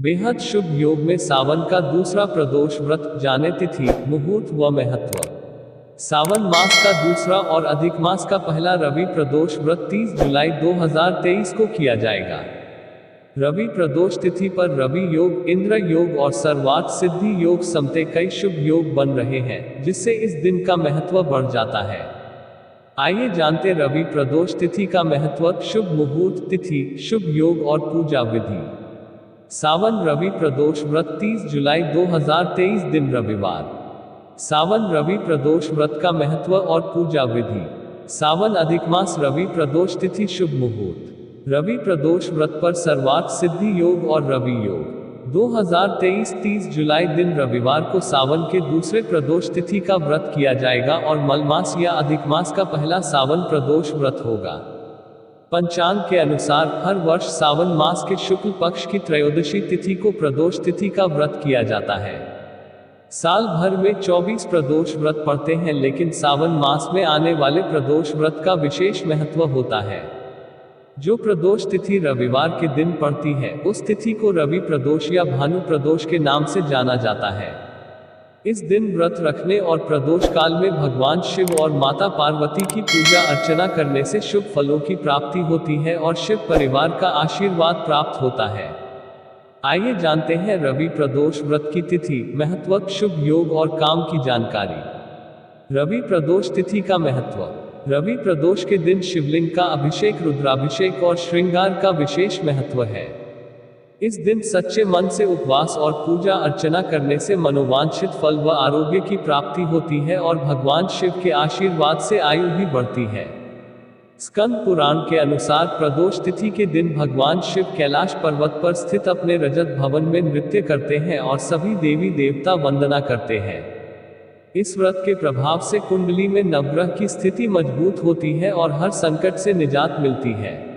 बेहद शुभ योग में सावन का दूसरा प्रदोष व्रत, जाने तिथि, मुहूर्त व महत्व। सावन मास का दूसरा और अधिक मास का पहला रवि प्रदोष व्रत 30 जुलाई 2023 को किया जाएगा। रवि प्रदोष तिथि पर रवि योग, इंद्र योग और सर्वार्थ सिद्धि योग समते कई शुभ योग बन रहे हैं, जिससे इस दिन का महत्व बढ़ जाता है। आइए जानते रवि प्रदोष तिथि का महत्व, शुभ मुहूर्त, तिथि, शुभ योग और पूजा विधि। सावन रवि प्रदोष व्रत 30 जुलाई 2023 दिन रविवार। सावन रवि प्रदोष व्रत का महत्व और पूजा विधि। सावन अधिक मास रवि प्रदोष तिथि, शुभ मुहूर्त। रवि प्रदोष व्रत पर सर्वार्थ सिद्धि योग और रवि योग। 2023 30 जुलाई दिन रविवार को सावन के दूसरे प्रदोष तिथि का व्रत किया जाएगा और मलमास या अधिक मास का पहला सावन प्रदोष व्रत होगा। पंचांग के अनुसार हर वर्ष सावन मास के शुक्ल पक्ष की त्रयोदशी तिथि को प्रदोष तिथि का व्रत किया जाता है। साल भर में 24 प्रदोष व्रत पड़ते हैं, लेकिन सावन मास में आने वाले प्रदोष व्रत का विशेष महत्व होता है। जो प्रदोष तिथि रविवार के दिन पड़ती है, उस तिथि को रवि प्रदोष या भानु प्रदोष के नाम से जाना जाता है। इस दिन व्रत रखने और प्रदोष काल में भगवान शिव और माता पार्वती की पूजा अर्चना करने से शुभ फलों की प्राप्ति होती है और शिव परिवार का आशीर्वाद प्राप्त होता है। आइए जानते हैं रवि प्रदोष व्रत की तिथि, महत्व, शुभ योग और काम की जानकारी। रवि प्रदोष तिथि का महत्व। रवि प्रदोष के दिन शिवलिंग का अभिषेक, रुद्राभिषेक और श्रृंगार का विशेष महत्व है। इस दिन सच्चे मन से उपवास और पूजा अर्चना करने से मनोवांछित फल व आरोग्य की प्राप्ति होती है और भगवान शिव के आशीर्वाद से आयु भी बढ़ती है। स्कंद पुराण के अनुसार प्रदोष तिथि के दिन भगवान शिव कैलाश पर्वत पर स्थित अपने रजत भवन में नृत्य करते हैं और सभी देवी देवता वंदना करते हैं। इस व्रत के प्रभाव से कुंडली में नवग्रह की स्थिति मजबूत होती है और हर संकट से निजात मिलती है।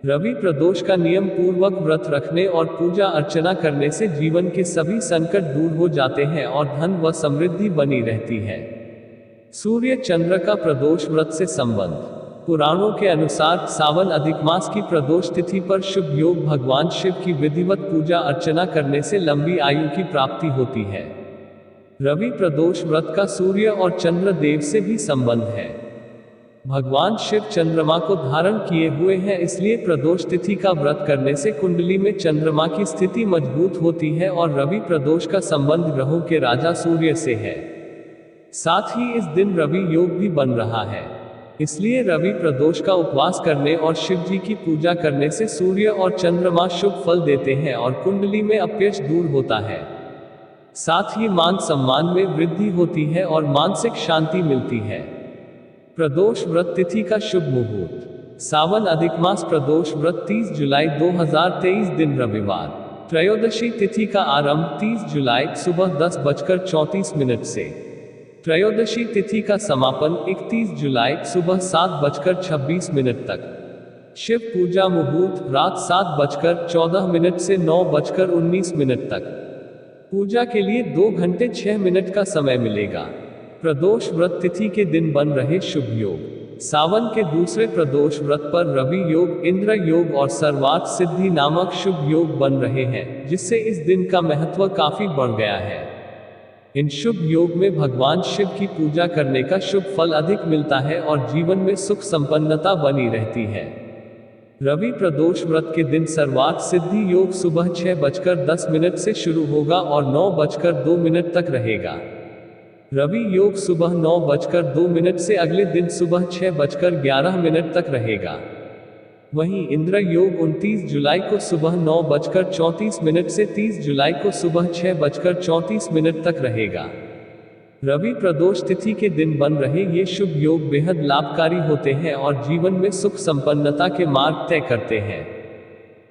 रवि प्रदोष का नियम पूर्वक व्रत रखने और पूजा अर्चना करने से जीवन के सभी संकट दूर हो जाते हैं और धन व समृद्धि बनी रहती है। सूर्य चंद्र का प्रदोष व्रत से संबंध। पुराणों के अनुसार सावन अधिक मास की प्रदोष तिथि पर शुभ योग, भगवान शिव की विधिवत पूजा अर्चना करने से लंबी आयु की प्राप्ति होती है। रवि प्रदोष व्रत का सूर्य और चंद्र देव से भी संबंध है। भगवान शिव चंद्रमा को धारण किए हुए हैं, इसलिए प्रदोष तिथि का व्रत करने से कुंडली में चंद्रमा की स्थिति मजबूत होती है और रवि प्रदोष का संबंध ग्रहों के राजा सूर्य से है। साथ ही इस दिन रवि योग भी बन रहा है, इसलिए रवि प्रदोष का उपवास करने और शिव जी की पूजा करने से सूर्य और चंद्रमा शुभ फल देते हैं और कुंडली में अपयश दूर होता है। साथ ही मान सम्मान में वृद्धि होती है और मानसिक शांति मिलती है। प्रदोष व्रत तिथि का शुभ मुहूर्त। सावन अधिक मास प्रदोष व्रत 30 जुलाई 2023 दिन रविवार। त्रयोदशी तिथि का आरंभ 30 जुलाई सुबह 10:34 से। त्रयोदशी तिथि का समापन 31 जुलाई सुबह 7:26 तक। शिव पूजा मुहूर्त रात 7:14 से 9:19 तक। पूजा के लिए 2 घंटे 6 मिनट का समय मिलेगा। प्रदोष व्रत तिथि के दिन बन रहे शुभ योग। सावन के दूसरे प्रदोष व्रत पर रवि योग, इंद्र योग और सर्वार्थ सिद्धि नामक शुभ योग बन रहे हैं, जिससे इस दिन का महत्व काफी बढ़ गया है। इन शुभ योग में भगवान शिव की पूजा करने का शुभ फल अधिक मिलता है और जीवन में सुख संपन्नता बनी रहती है। रवि प्रदोष व्रत के दिन सर्वार्थ सिद्धि योग सुबह 6:10 से शुरू होगा और 9:02 तक रहेगा। रवि योग सुबह 9:02 से अगले दिन सुबह 6:11 तक रहेगा। वहीं इंद्र योग 29 जुलाई को सुबह 9:34 से 30 जुलाई को सुबह 6:34 तक रहेगा। रवि प्रदोष तिथि के दिन बन रहे ये शुभ योग बेहद लाभकारी होते हैं और जीवन में सुख संपन्नता के मार्ग तय करते हैं।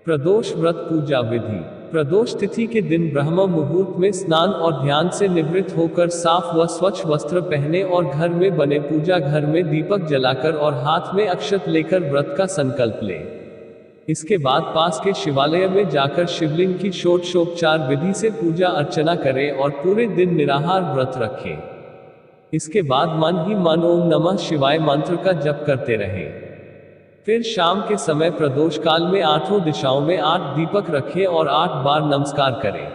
प्रदोष व्रत पूजा विधि। प्रदोष तिथि के दिन ब्रह्म मुहूर्त में स्नान और ध्यान से निवृत्त होकर साफ व स्वच्छ वस्त्र पहने और घर में बने पूजा घर में दीपक जलाकर और हाथ में अक्षत लेकर व्रत का संकल्प लें। इसके बाद पास के शिवालय में जाकर शिवलिंग की षोडशोपचार विधि से पूजा अर्चना करें और पूरे दिन निराहार व्रत रखें। इसके बाद मन ही मन ओम नमः शिवाय मंत्र का जप करते रहें। फिर शाम के समय प्रदोष काल में 8 दिशाओं में 8 दीपक रखें और 8 बार नमस्कार करें।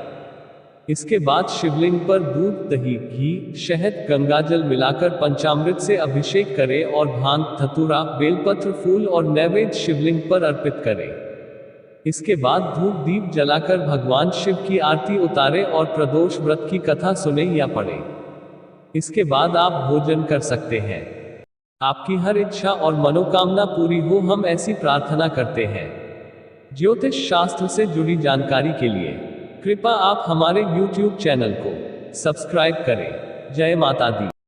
इसके बाद शिवलिंग पर दूध, दही, घी, शहद, गंगाजल मिलाकर पंचामृत से अभिषेक करें और भांग, धतूरा, बेलपत्र, फूल और नैवेद्य शिवलिंग पर अर्पित करें। इसके बाद धूप दीप जलाकर भगवान शिव की आरती उतारें और प्रदोष व्रत की कथा सुने या पढ़ें। इसके बाद आप भोजन कर सकते हैं। आपकी हर इच्छा और मनोकामना पूरी हो, हम ऐसी प्रार्थना करते हैं। ज्योतिष शास्त्र से जुड़ी जानकारी के लिए कृपया आप हमारे YouTube चैनल को सब्सक्राइब करें। जय माता दी।